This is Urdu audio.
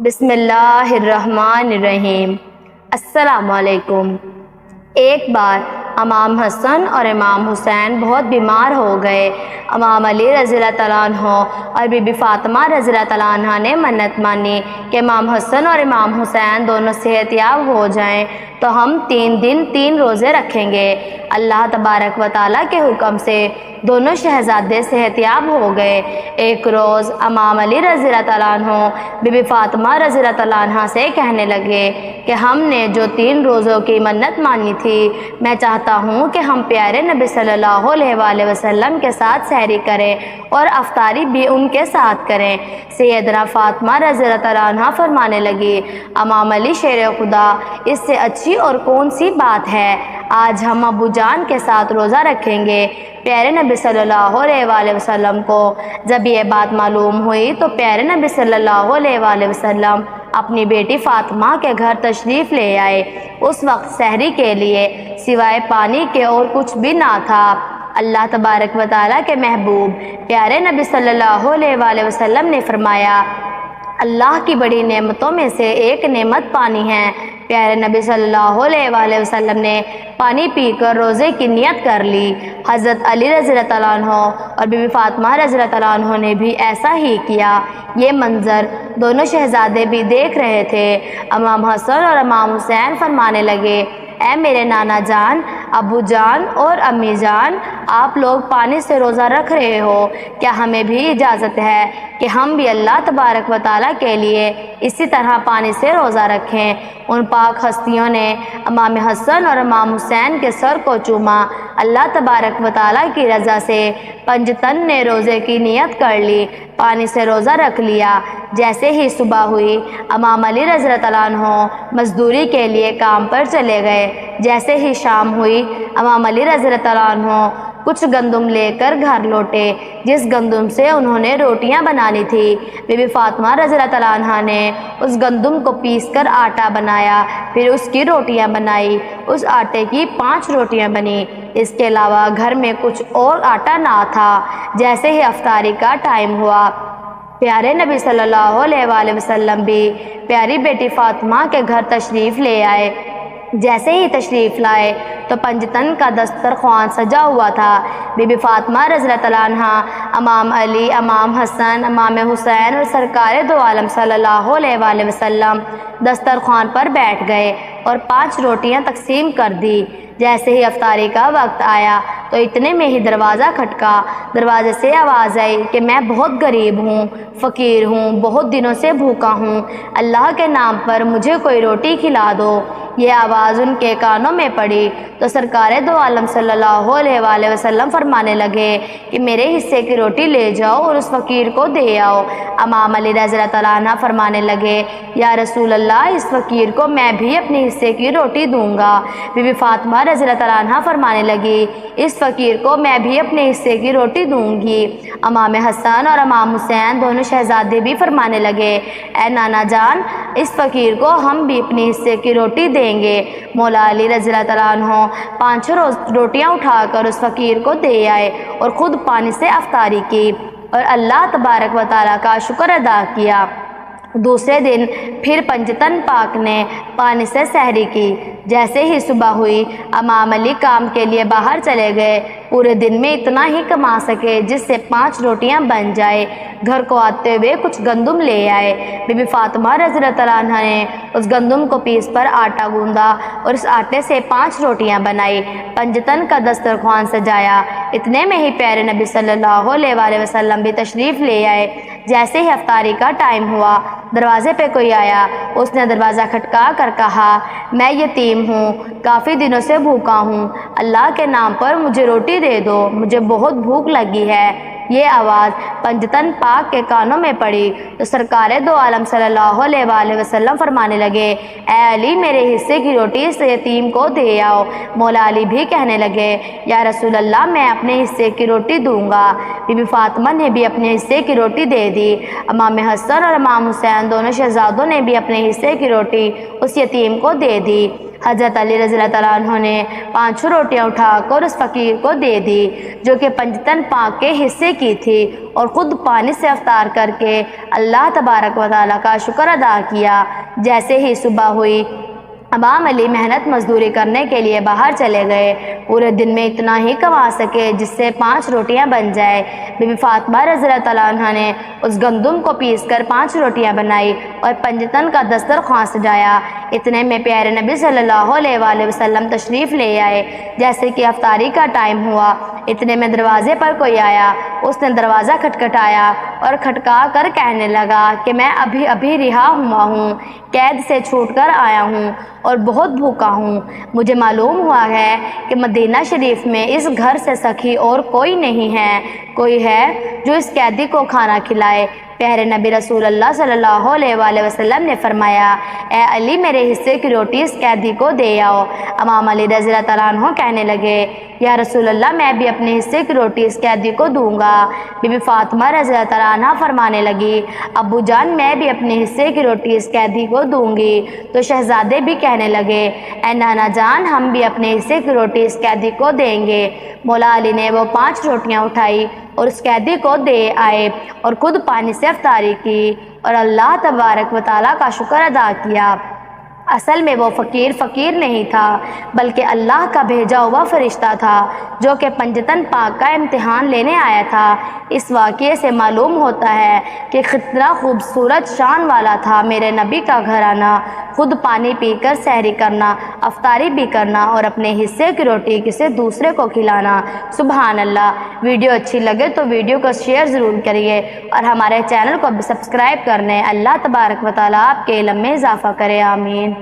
بسم اللہ الرحمن الرحیم۔ السلام علیکم۔ ایک بار امام حسن اور امام حسین بہت بیمار ہو گئے۔ امام علی رضی اللہ تعالیٰ عنہ اور بی بی فاطمہ رضی اللہ تعالیٰ عنہ نے منت مانی کہ امام حسن اور امام حسین دونوں صحت یاب ہو جائیں تو ہم 3 دن 3 روزے رکھیں گے۔ اللہ تبارک و تعالیٰ کے حکم سے دونوں شہزادے صحت یاب ہو گئے۔ ایک روز امام علی رضی اللہ تعالیٰ عنہ بی بی فاطمہ رضی اللہ تعالیٰ عنہ سے کہنے لگے کہ ہم نے جو 3 روزوں کی منت مانی تھی، میں چاہتا ہوں کہ ہم پیارے نبی صلی اللہ علیہ وآلہ وسلم کے ساتھ سحری کریں اور افطاری بھی ان کے ساتھ کریں۔ سیدنا فاطمہ رضی اللہ تعالیٰ عنہ فرمانے لگی، امام علی شیر خدا، اس سے اچھی اور کون سی بات ہے؟ آج ہم ابو جان کے ساتھ روزہ رکھیں گے۔ پیارے نبی صلی اللہ علیہ وآلہ وسلم کو جب یہ بات معلوم ہوئی تو پیارے نبی صلی اللہ علیہ وآلہ وسلم اپنی بیٹی فاطمہ کے گھر تشریف لے آئے۔ اس وقت سحری کے لیے سوائے پانی کے اور کچھ بھی نہ تھا۔ اللہ تبارک و تعالیٰ کے محبوب پیارے نبی صلی اللہ علیہ وآلہ وسلم نے فرمایا، اللہ کی بڑی نعمتوں میں سے ایک نعمت پانی ہے۔ پیارے نبی صلی اللہ علیہ وآلہ وسلم نے پانی پی کر روزے کی نیت کر لی۔ حضرت علی رضی اللہ تعالیٰ عنہ اور بی بی فاطمہ رضی اللہ تعالیٰ عنہ نے بھی ایسا ہی کیا۔ یہ منظر دونوں شہزادے بھی دیکھ رہے تھے۔ امام حسن اور امام حسین فرمانے لگے، اے میرے نانا جان، ابو جان اور امی جان، آپ لوگ پانی سے روزہ رکھ رہے ہو، کیا ہمیں بھی اجازت ہے کہ ہم بھی اللہ تبارک و تعالیٰ کے لیے اسی طرح پانی سے روزہ رکھیں؟ ان پاک ہستیوں نے امام حسن اور امام حسین کے سر کو چوما۔ اللہ تبارک و تعالیٰ کی رضا سے پنجتن نے روزے کی نیت کر لی، پانی سے روزہ رکھ لیا۔ جیسے ہی صبح ہوئی، امام علی رضی اللہ تعالیٰ عنہ مزدوری کے لیے کام پر چلے گئے۔ جیسے ہی شام ہوئی، امام علی رضی اللہ تعالیٰ عنہ کچھ گندم لے کر گھر لوٹے، جس گندم سے انہوں نے روٹیاں بنانی تھی۔ بی بی فاطمہ رضی اللہ تعالیٰ عنہ نے اس گندم کو پیس کر آٹا بنایا، پھر اس کی روٹیاں بنائی۔ اس آٹے کی 5 روٹیاں بنی۔ اس کے علاوہ گھر میں کچھ اور آٹا نہ تھا۔ جیسے ہی افطاری کا ٹائم ہوا، پیارے نبی صلی اللہ علیہ وآلہ وسلم بھی پیاری بیٹی فاطمہ کے گھر تشریف لے آئے۔ جیسے ہی تشریف لائے تو پنجتن کا دسترخوان سجا ہوا تھا۔ بی بی فاطمہ رضی اللہ تعالیٰ عنہ امام علی، امام حسن، امام حسین اور سرکار دو عالم صلی اللہ علیہ وآلہ وسلم دسترخوان پر بیٹھ گئے اور 5 روٹیاں تقسیم کر دی۔ جیسے ہی افطاری کا وقت آیا تو اتنے میں ہی دروازہ کھٹکا۔ دروازے سے آواز آئی کہ میں بہت غریب ہوں، فقیر ہوں، بہت دنوں سے بھوکا ہوں، اللہ کے نام پر مجھے کوئی روٹی کھلا دو۔ یہ آواز ان کے کانوں میں پڑی تو سرکار دو عالم صلی اللہ علیہ وآلہ وسلم فرمانے لگے کہ میرے حصے کی روٹی لے جاؤ اور اس فقیر کو دے آؤ۔ امام علی رضی اللہ تعالیٰ عنہ فرمانے لگے، یا رسول اللہ، اس فقیر کو میں بھی اپنے حصے کی روٹی دوں گا۔ بی بی فاطمہ رضی اللہ تعالیٰ عنہ فرمانے لگی، اس فقیر کو میں بھی اپنے حصے کی روٹی دوں گی۔ امام حسن اور امام حسین دونوں شہزادے بھی فرمانے لگے، اے نانا جان، اس فقیر کو ہم بھی اپنے حصے کی روٹی دیں گے۔ مولا علی رضی اللہ تعالیٰ عنہ 5 روٹیاں اٹھا کر اس فقیر کو دے آئے اور خود پانی سے افطاری کی اور اللہ تبارک و تعالیٰ کا شکر ادا کیا۔ دوسرے دن پھر پنجتن پاک نے پانی سے سحری کی۔ جیسے ہی صبح ہوئی، امام علی کام کے لیے باہر چلے گئے۔ پورے دن میں اتنا ہی کما سکے جس سے 5 روٹیاں بن جائے۔ گھر کو آتے ہوئے کچھ گندم لے آئے۔ بی بی فاطمہ رضی اللہ تعالیٰ عنہ نے اس گندم کو پیس پر آٹا گوندا اور اس آٹے سے 5 روٹیاں بنائی، پنجتن کا دسترخوان سجایا۔ اتنے میں ہی پیارے نبی صلی اللہ علیہ وآلہ وسلم بھی تشریف لے آئے۔ جیسے ہی افطاری کا ٹائم ہوا، دروازے پہ کوئی آیا۔ اس نے دروازہ کھٹکا کر کہا، میں یتیم ہوں، کافی دنوں سے بھوکا ہوں، اللہ کے نام پر مجھے روٹی دے دو، مجھے بہت بھوک لگی ہے۔ یہ آواز پنجتن پاک کے کانوں میں پڑی تو سرکار دو عالم صلی اللہ علیہ وآلہ وسلم فرمانے لگے، اے علی، میرے حصے کی روٹی اس یتیم کو دے آؤ۔ مولا علی بھی کہنے لگے، یا رسول اللہ، میں اپنے حصے کی روٹی دوں گا۔ بی بی فاطمہ نے بھی اپنے حصے کی روٹی دے دی۔ امام حسن اور امام حسین دونوں شہزادوں نے بھی اپنے حصے کی روٹی اس یتیم کو دے دی۔ حضرت علی رضی اللہ تعالیٰ عنہ نے 5 روٹیاں اٹھا کر اس فقیر کو دے دی جو کہ پنجتن پاک کے حصے کی تھی، اور خود پانی سے افطار کر کے اللہ تبارک و تعالیٰ کا شکر ادا کیا۔ جیسے ہی صبح ہوئی امام علی محنت مزدوری کرنے کے لیے باہر چلے گئے۔ پورے دن میں اتنا ہی کما سکے جس سے 5 روٹیاں بن جائے۔ بی بی فاطمہ رضی اللہ تعالیٰ عنہ نے اس گندم کو پیس کر 5 روٹیاں بنائی اور پنجتن کا دسترخوان سجایا۔ اتنے میں پیارے نبی صلی اللہ علیہ وآلہ وسلم تشریف لے آئے۔ جیسے کہ افطاری کا ٹائم ہوا، اتنے میں دروازے پر کوئی آیا۔ اس نے دروازہ کھٹکھٹایا اور کھٹکا کر کہنے لگا کہ میں ابھی رہا ہوا ہوں، قید سے چھوٹ کر آیا ہوں اور بہت بھوکا ہوں۔ مجھے معلوم ہوا ہے کہ مدینہ شریف میں اس گھر سے سخی اور کوئی نہیں ہے، کوئی ہے جو اس قیدی کو کھانا کھلائے۔ پیارے نبی رسول اللہ صلی اللہ علیہ وآلہ وسلم نے فرمایا، اے علی میرے حصے کی روٹی اس قیدی کو دے آؤ۔ امام علی رضی اللہ تعالیٰ عنہ کہنے لگے، یا رسول اللہ میں بھی اپنے حصے کی روٹی اس قیدی کو دوں گا۔ بی بی فاطمہ رضی اللہ تعالیٰ عنہ فرمانے لگی، ابو جان میں بھی اپنے حصے کی روٹی اس قیدی کو دوں گی۔ تو شہزادے بھی کہنے لگے، اے نانا جان ہم بھی اپنے حصے کی روٹی اس قیدی کو دیں گے۔ مولا علی نے وہ 5 روٹیاں اٹھائی اور اس قیدی کو دے آئے اور خود پانی سے افطاری کی اور اللہ تبارک و تعالیٰ کا شکر ادا کیا۔ اصل میں وہ فقیر نہیں تھا بلکہ اللہ کا بھیجا ہوا فرشتہ تھا جو کہ پنجتن پاک کا امتحان لینے آیا تھا۔ اس واقعے سے معلوم ہوتا ہے کہ کتنا خوبصورت شان والا تھا میرے نبی کا گھرانہ، خود پانی پی کر سحری کرنا، افطاری بھی کرنا اور اپنے حصے کی روٹی کسی دوسرے کو کھلانا۔ سبحان اللہ۔ ویڈیو اچھی لگے تو ویڈیو کو شیئر ضرور کریے اور ہمارے چینل کو بھی سبسکرائب کرنے۔ اللہ تبارک و تعالیٰ آپ کے علم میں اضافہ کرے، آمین۔